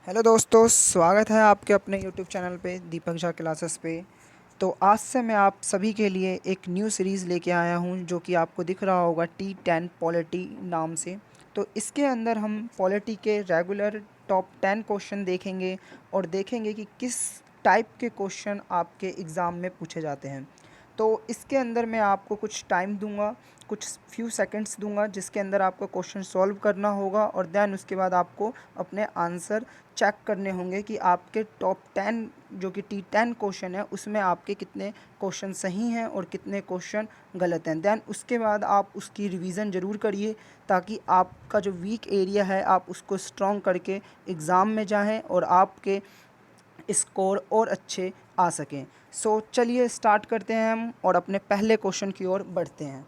Hello दोस्तों, स्वागत है आपके अपने यूट्यूब चैनल पे दीपक झा क्लासेस पे। तो आज से मैं आप सभी के लिए एक न्यू सीरीज़ लेके आया हूँ जो कि आपको दिख रहा होगा T10 पॉलिटी नाम से। तो इसके अंदर हम पॉलिटी के रेगुलर टॉप 10 क्वेश्चन देखेंगे और देखेंगे कि किस टाइप के क्वेश्चन आपके एग्ज़ाम में पूछे जाते हैं। तो इसके अंदर मैं आपको कुछ टाइम दूंगा, कुछ फ्यू सेकंड्स दूंगा जिसके अंदर आपको क्वेश्चन सॉल्व करना होगा और देन उसके बाद आपको अपने आंसर चेक करने होंगे कि आपके टॉप 10 जो कि T10 क्वेश्चन है उसमें आपके कितने क्वेश्चन सही हैं और कितने क्वेश्चन गलत हैं। देन उसके बाद आप उसकी रिवीजन ज़रूर करिए ताकि आपका जो वीक एरिया है आप उसको स्ट्रॉन्ग करके एग्ज़ाम में जाएं और आपके स्कोर और अच्छे आ सकें। सो चलिए स्टार्ट करते हैं हम और अपने पहले क्वेश्चन की ओर बढ़ते हैं।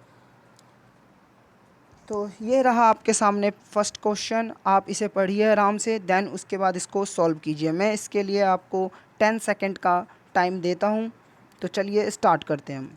तो ये रहा आपके सामने फर्स्ट क्वेश्चन, आप इसे पढ़िए आराम से, देन उसके बाद इसको सॉल्व कीजिए। मैं इसके लिए आपको 10 सेकंड का टाइम देता हूँ। तो चलिए स्टार्ट करते हैं हम।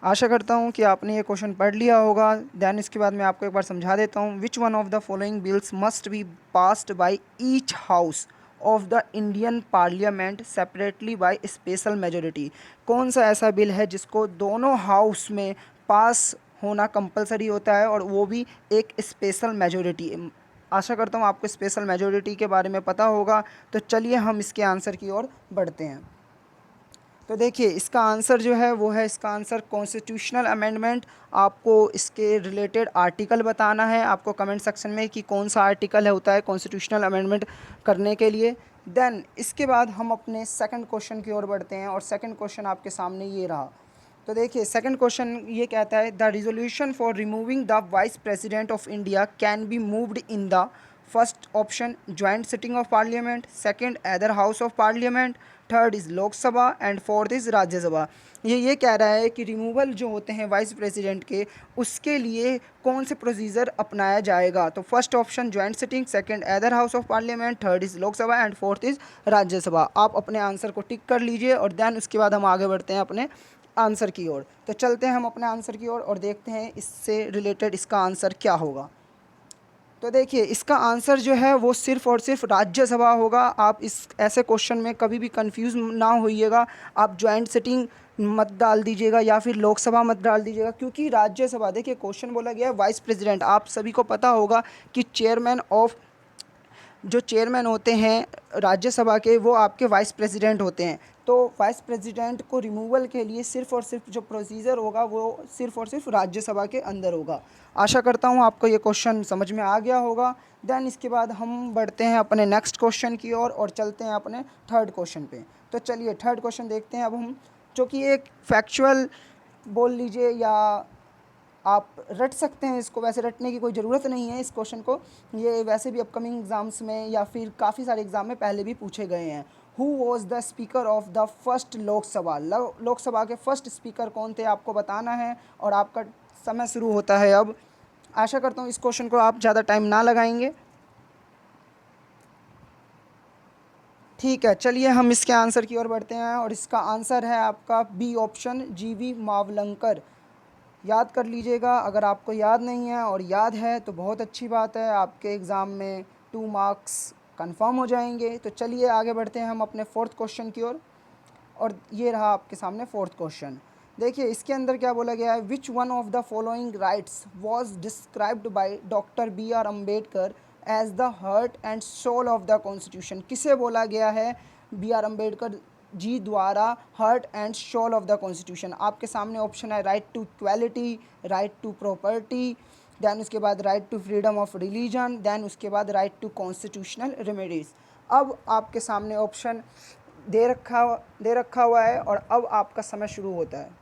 आशा करता हूँ कि आपने ये क्वेश्चन पढ़ लिया होगा। देन इसके बाद मैं आपको एक बार समझा देता हूँ। विच one of the following bills must be passed by each house of the Indian parliament separately by special majority. कौन सा ऐसा बिल है जिसको दोनों हाउस में पास होना कंपलसरी होता है और वो भी एक स्पेशल मेजोरिटी। आशा करता हूँ आपको स्पेशल मेजोरिटी के बारे में पता होगा। तो चलिए हम इसके आंसर की ओर बढ़ते हैं। तो देखिए इसका आंसर जो है वो है, इसका आंसर कॉन्स्टिट्यूशनल अमेंडमेंट। आपको इसके रिलेटेड आर्टिकल बताना है आपको कमेंट सेक्शन में कि कौन सा आर्टिकल है होता है कॉन्स्टिट्यूशनल अमेंडमेंट करने के लिए। देन इसके बाद हम अपने सेकंड क्वेश्चन की ओर बढ़ते हैं और सेकंड क्वेश्चन आपके सामने ये रहा। तो देखिए सेकंड क्वेश्चन ये कहता है the resolution for removing the vice president of India can be moved in the first option joint sitting of parliament, second other house of parliament, third is Lok Sabha and fourth is Rajya Sabha. ये कह रहा है कि removal जो होते हैं vice president के उसके लिए कौन से प्रोसीजर अपनाया जाएगा। तो first option joint sitting, second other house of parliament, third is Lok Sabha and fourth is Rajya Sabha. आप अपने आंसर को टिक कर लीजिए और देन उसके बाद हम आगे बढ़ते हैं अपने आंसर की ओर। तो चलते हैं हम अपने आंसर की ओर और देखते हैं इससे रिलेटेड इसका आंसर क्या होगा। तो देखिए इसका आंसर जो है वो सिर्फ़ और सिर्फ राज्यसभा होगा। आप इस ऐसे क्वेश्चन में कभी भी कंफ्यूज ना होइएगा। आप जॉइंट सिटिंग मत डाल दीजिएगा या फिर लोकसभा मत डाल दीजिएगा, क्योंकि राज्यसभा, देखिए क्वेश्चन बोला गया है वाइस प्रेसिडेंट। आप सभी को पता होगा कि जो चेयरमैन होते हैं राज्यसभा के वो आपके वाइस प्रेसिडेंट होते हैं। तो वाइस प्रेसिडेंट को रिमूवल के लिए सिर्फ़ और सिर्फ जो प्रोसीजर होगा वो सिर्फ़ और सिर्फ राज्यसभा के अंदर होगा। आशा करता हूँ आपको ये क्वेश्चन समझ में आ गया होगा। देन इसके बाद हम बढ़ते हैं अपने नेक्स्ट क्वेश्चन की ओर और चलते हैं अपने थर्ड क्वेश्चन पे। तो चलिए थर्ड क्वेश्चन देखते हैं अब हम, जो कि एक फैक्चुअल बोल लीजिए या आप रट सकते हैं इसको। वैसे रटने की कोई ज़रूरत नहीं है इस क्वेश्चन को, ये वैसे भी अपकमिंग एग्ज़ाम्स में या फिर काफ़ी सारे एग्ज़ाम में पहले भी पूछे गए हैं। Who was the speaker of the first Lok Sabha. Lok Sabha के फर्स्ट स्पीकर कौन थे आपको बताना है और आपका समय शुरू होता है अब। आशा करता हूँ इस क्वेश्चन को आप ज़्यादा टाइम ना लगाएंगे। ठीक है, चलिए हम इसके आंसर की ओर बढ़ते हैं और इसका आंसर है आपका बी ऑप्शन, जीवी मावलंकर। याद कर लीजिएगा अगर आपको याद नहीं है, और याद है तो बहुत अच्छी बात है, आपके एग्ज़ाम में 2 मार्क्स कंफर्म हो जाएंगे। तो चलिए आगे बढ़ते हैं हम अपने फोर्थ क्वेश्चन की ओर और ये रहा आपके सामने फोर्थ क्वेश्चन। देखिए इसके अंदर क्या बोला गया है, which one of the following rights was described by doctor B R Ambedkar as the heart and soul of the constitution. किसे बोला गया है बी आर अम्बेडकर जी द्वारा heart and soul of the constitution. आपके सामने ऑप्शन है right to equality, right to property, then उसके बाद right to freedom of religion, then उसके बाद राइट टू कॉन्स्टिट्यूशनल रेमेडीज़। अब आपके सामने ऑप्शन दे रखा हुआ है और अब आपका समय शुरू होता है।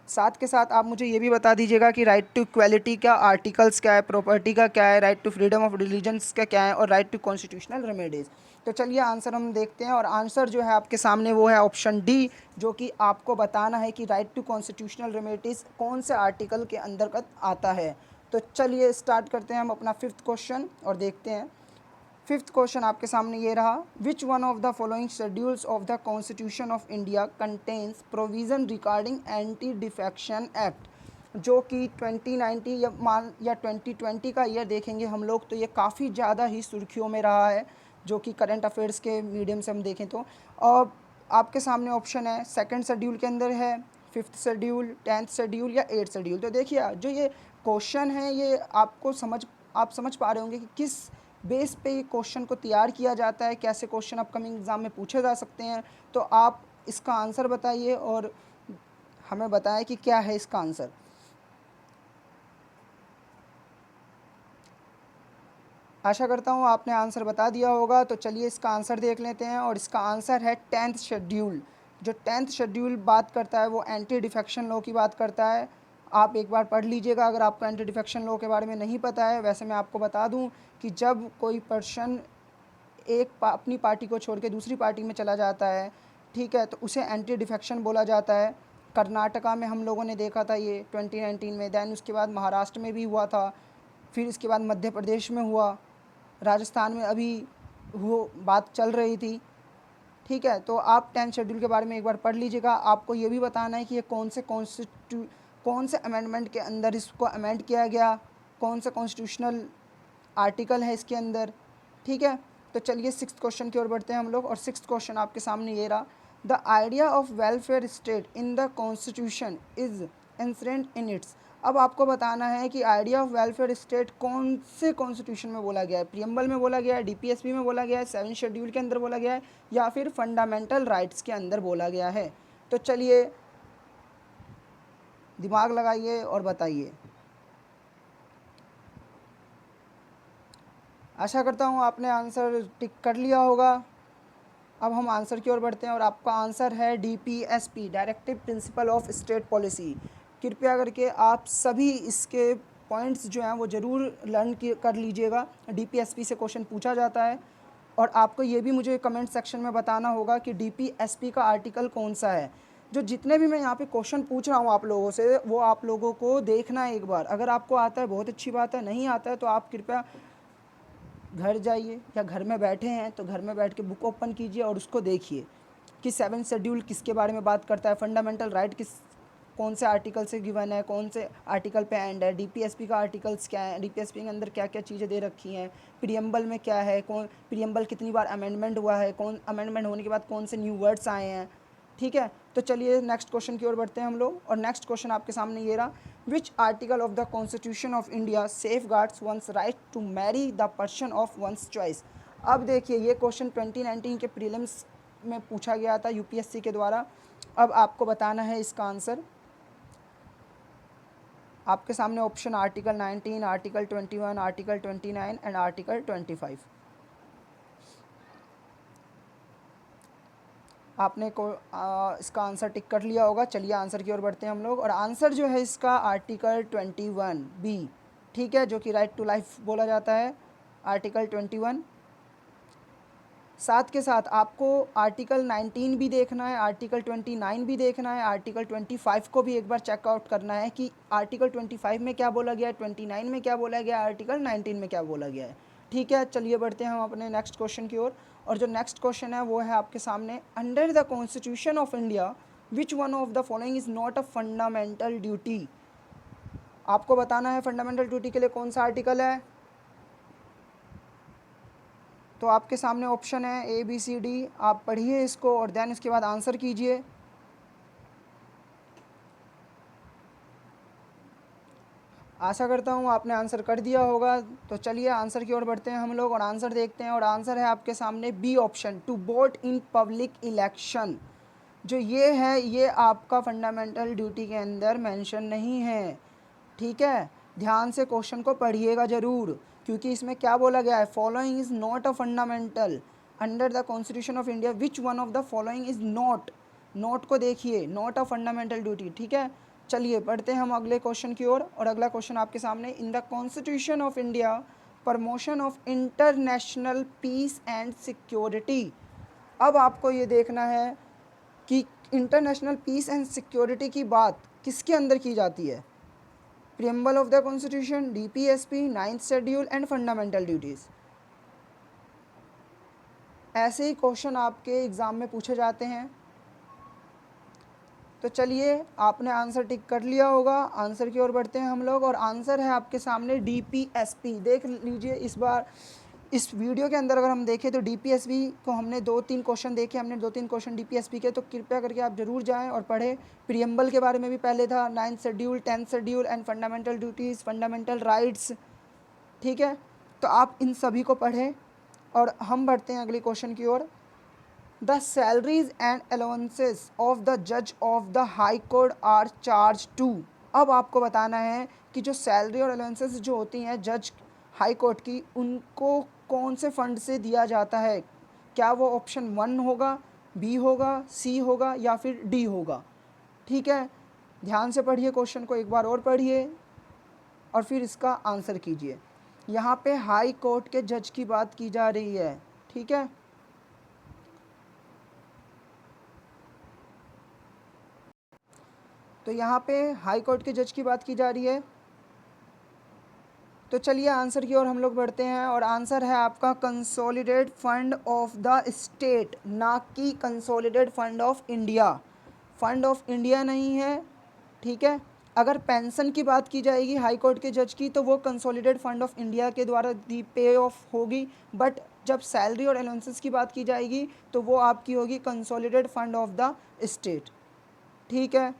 साथ के साथ आप मुझे ये भी बता दीजिएगा कि राइट टू इक्वालिटी का आर्टिकल्स क्या है, प्रॉपर्टी का क्या है, right to freedom of religions का क्या है और राइट टू कॉन्स्टिट्यूशनल रेमेडीज़। तो चलिए आंसर हम देखते हैं और आंसर जो है आपके सामने वो है ऑप्शन डी, जो कि आपको बताना है कि राइट टू कॉन्स्टिट्यूशनल रेमेडीज़ कौन से आर्टिकल के अंतर्गत आता है। तो चलिए स्टार्ट करते हैं हम अपना फिफ्थ क्वेश्चन और देखते हैं। फिफ्थ क्वेश्चन आपके सामने ये रहा, विच one of the following schedules of the constitution of India contains provision regarding anti defection act, जो कि 2019 या 2020 का ईयर देखेंगे हम लोग तो ये काफ़ी ज़्यादा ही सुर्खियों में रहा है, जो कि करंट अफेयर्स के मीडियम से हम देखें तो। और आपके सामने ऑप्शन है, सेकंड शेड्यूल के अंदर है, फिफ्थ शेड्यूल, 10th शेड्यूल या 8th शेड्यूल। तो देखिए जो ये क्वेश्चन है ये आप समझ पा रहे होंगे कि किस बेस पे ये क्वेश्चन को तैयार किया जाता है, कैसे क्वेश्चन अपकमिंग एग्ज़ाम में पूछे जा सकते हैं। तो आप इसका आंसर बताइए और हमें बताएं कि क्या है इसका आंसर। आशा करता हूँ आपने आंसर बता दिया होगा। तो चलिए इसका आंसर देख लेते हैं, और इसका आंसर है 10th शेड्यूल। जो 10th शेड्यूल बात करता है वो एंटी डिफेक्शन लॉ की बात करता है। आप एक बार पढ़ लीजिएगा अगर आपको एंटी डिफेक्शन लॉ के बारे में नहीं पता है। वैसे मैं आपको बता दूं कि जब कोई पर्सन अपनी पार्टी को छोड़ के दूसरी पार्टी में चला जाता है, ठीक है, तो उसे एंटी डिफेक्शन बोला जाता है। कर्नाटका में हम लोगों ने देखा था ये 2019 में, दैन उसके बाद महाराष्ट्र में भी हुआ था, फिर इसके बाद मध्य प्रदेश में हुआ, राजस्थान में अभी वो बात चल रही थी, ठीक है। तो आप 10th शेड्यूल के बारे में एक बार पढ़ लीजिएगा। आपको ये भी बताना है कि ये कौन से अमेंडमेंट के अंदर इसको अमेंड किया गया, कौन सा कॉन्स्टिट्यूशनल आर्टिकल है इसके अंदर, ठीक है। तो चलिए 6th क्वेश्चन की ओर बढ़ते हैं हम लोग, और 6th क्वेश्चन आपके सामने ये रहा, the idea of welfare state in the constitution is inherent in its. अब आपको बताना है कि आइडिया ऑफ वेलफेयर स्टेट कौन से कॉन्स्टिट्यूशन में बोला गया है, प्रियम्बल में बोला गया है, डीपीएसपी में बोला गया है, 7th शेड्यूल के अंदर बोला गया है, या फिर फंडामेंटल राइट्स के अंदर बोला गया है। तो चलिए दिमाग लगाइए और बताइए। आशा करता हूँ आपने आंसर टिक कर लिया होगा। अब हम आंसर की ओर बढ़ते हैं, और आपका आंसर है DPSP, directive principle of state policy. कृपया करके आप सभी इसके पॉइंट्स जो हैं वो ज़रूर लर्न कर लीजिएगा। डीपीएसपी से क्वेश्चन पूछा जाता है, और आपको ये भी मुझे कमेंट सेक्शन में बताना होगा कि डीपीएसपी का आर्टिकल कौन सा है। जो जितने भी मैं यहाँ पे क्वेश्चन पूछ रहा हूँ आप लोगों से, वो आप लोगों को देखना है एक बार। अगर आपको आता है बहुत अच्छी बात है, नहीं आता है तो आप कृपया घर जाइए, या घर में बैठे हैं तो घर में बैठ के बुक ओपन कीजिए और उसको देखिए कि 7th शेड्यूल किसके बारे में बात करता है, फंडामेंटल राइट कौन से आर्टिकल से गिवन है, कौन से आर्टिकल पे एंड है, डीपीएसपी का आर्टिकल्स क्या है, डीपीएसपी के अंदर क्या क्या चीज़ें दे रखी हैं, प्रियम्बल में क्या है, कौन प्रियम्बल कितनी बार अमेंडमेंट हुआ है, कौन अमेंडमेंट होने के बाद कौन से न्यू वर्ड्स आए हैं, ठीक है। तो चलिए नेक्स्ट क्वेश्चन की ओर बढ़ते हैं हम लोग, और नेक्स्ट क्वेश्चन आपके सामने ये रहा, which article of the constitution of India safeguards one's right to marry the person of one's choice. अब देखिए ये क्वेश्चन 2019 के प्रीलिम्स में पूछा गया था यूपीएससी के द्वारा। अब आपको बताना है इसका आंसर। आपके सामने option article 19, article 21, article 29 and article 25। आपने इसका आंसर टिक कर लिया होगा। चलिए आंसर की ओर बढ़ते हैं हम लोग, और आंसर जो है इसका आर्टिकल 21 बी, ठीक है, जो कि राइट टू लाइफ बोला जाता है, आर्टिकल 21। साथ के साथ आपको आर्टिकल 19 भी देखना है, आर्टिकल 29 भी देखना है, आर्टिकल 25 को भी एक बार चेकआउट करना है कि आर्टिकल 25 में क्या बोला गया है, 29 में क्या बोला गया है, आर्टिकल 19 में क्या बोला गया है, ठीक है। चलिए बढ़ते हैं हम अपने नेक्स्ट क्वेश्चन की ओर, और जो नेक्स्ट क्वेश्चन है वो है आपके सामने, under the constitution of India which one of the following is not a fundamental duty. आपको बताना है फंडामेंटल ड्यूटी के लिए कौन सा आर्टिकल है। तो आपके सामने ऑप्शन है ABCD, आप पढ़िए इसको और देन इसके बाद आंसर कीजिए। आशा करता हूँ आपने आंसर कर दिया होगा। तो चलिए आंसर की ओर बढ़ते हैं हम लोग, और आंसर देखते हैं, और आंसर है आपके सामने B option, to vote in public election. जो ये है ये आपका फंडामेंटल ड्यूटी के अंदर मेंशन नहीं है, ठीक है। ध्यान से क्वेश्चन को पढ़िएगा ज़रूर, क्योंकि इसमें क्या बोला गया है, following is not a fundamental under the constitution of India which one of the following is not, note को देखिए, नॉट अ फंडामेंटल ड्यूटी, ठीक है। चलिए बढ़ते हैं हम अगले क्वेश्चन की ओर, और अगला क्वेश्चन आपके सामने, in the constitution of India promotion of international peace and security. अब आपको ये देखना है कि इंटरनेशनल पीस एंड सिक्योरिटी की बात किसके अंदर की जाती है, preamble of the constitution, DPSP, 9th schedule and fundamental duties. ऐसे ही क्वेश्चन आपके एग्ज़ाम में पूछे जाते हैं। तो चलिए, आपने आंसर टिक कर लिया होगा। आंसर की ओर बढ़ते हैं हम लोग, और आंसर है आपके सामने डीपीएसपी। देख लीजिए, इस बार इस वीडियो के अंदर अगर हम देखें तो डीपीएसपी को हमने 2-3 क्वेश्चन देखे, हमने 2-3 क्वेश्चन डीपीएसपी के, तो कृपया करके आप ज़रूर जाएं और पढ़ें। प्रियम्बल के बारे में भी पहले था, 9th schedule, 10th schedule and fundamental duties, fundamental rights, ठीक है। तो आप इन सभी को पढ़ें, और हम बढ़ते हैं अगले क्वेश्चन की ओर। The salaries and allowances of the जज of the high court are charge to. अब आपको बताना है कि जो सैलरी और अलाउंसेस जो होती हैं जज हाई कोर्ट की, उनको कौन से फंड से दिया जाता है। क्या वो ऑप्शन 1 होगा, बी होगा, सी होगा, या फिर डी होगा। ठीक है, ध्यान से पढ़िए, क्वेश्चन को एक बार और पढ़िए और फिर इसका आंसर कीजिए। यहाँ पे हाई कोर्ट के जज की बात की जा रही है, ठीक है। तो यहाँ पे हाई कोर्ट के जज की बात की जा रही है। तो चलिए आंसर की ओर हम लोग बढ़ते हैं, और आंसर है आपका consolidate fund of the state, ना कि consolidate fund of India. Fund of India नहीं है, ठीक है। अगर पेंशन की बात की जाएगी हाई कोर्ट के जज की, तो वो कंसोलिडेट फंड ऑफ इंडिया के द्वारा दी पे ऑफ होगी। बट जब सैलरी और अलाउंसेस की बात की जाएगी तो वो आपकी होगी consolidate fund of the state, ठीक है।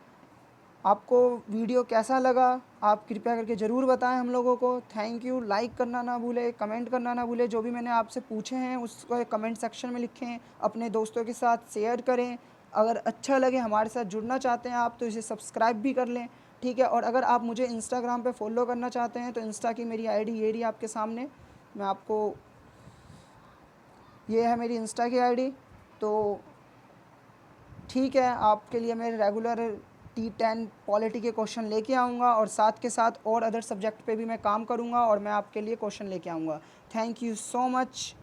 आपको वीडियो कैसा लगा आप कृपया करके ज़रूर बताएं हम लोगों को। Thank you. लाइक करना ना भूलें, कमेंट करना ना भूलें, जो भी मैंने आपसे पूछे हैं उसको कमेंट सेक्शन में लिखें, अपने दोस्तों के साथ शेयर करें। अगर अच्छा लगे, हमारे साथ जुड़ना चाहते हैं आप, तो इसे सब्सक्राइब भी कर लें, ठीक है। और अगर आप मुझे इंस्टाग्राम पे फॉलो करना चाहते हैं तो इंस्टा की मेरी आईडी ये रही आपके सामने, मैं आपको, ये है मेरी इंस्टा की आईडी। तो ठीक है, आपके लिए मैं रेगुलर T10 पॉलिटी के क्वेश्चन लेके आऊँगा, और साथ के साथ और अदर सब्जेक्ट पे भी मैं काम करूँगा, और मैं आपके लिए क्वेश्चन लेके आऊँगा। Thank you so much.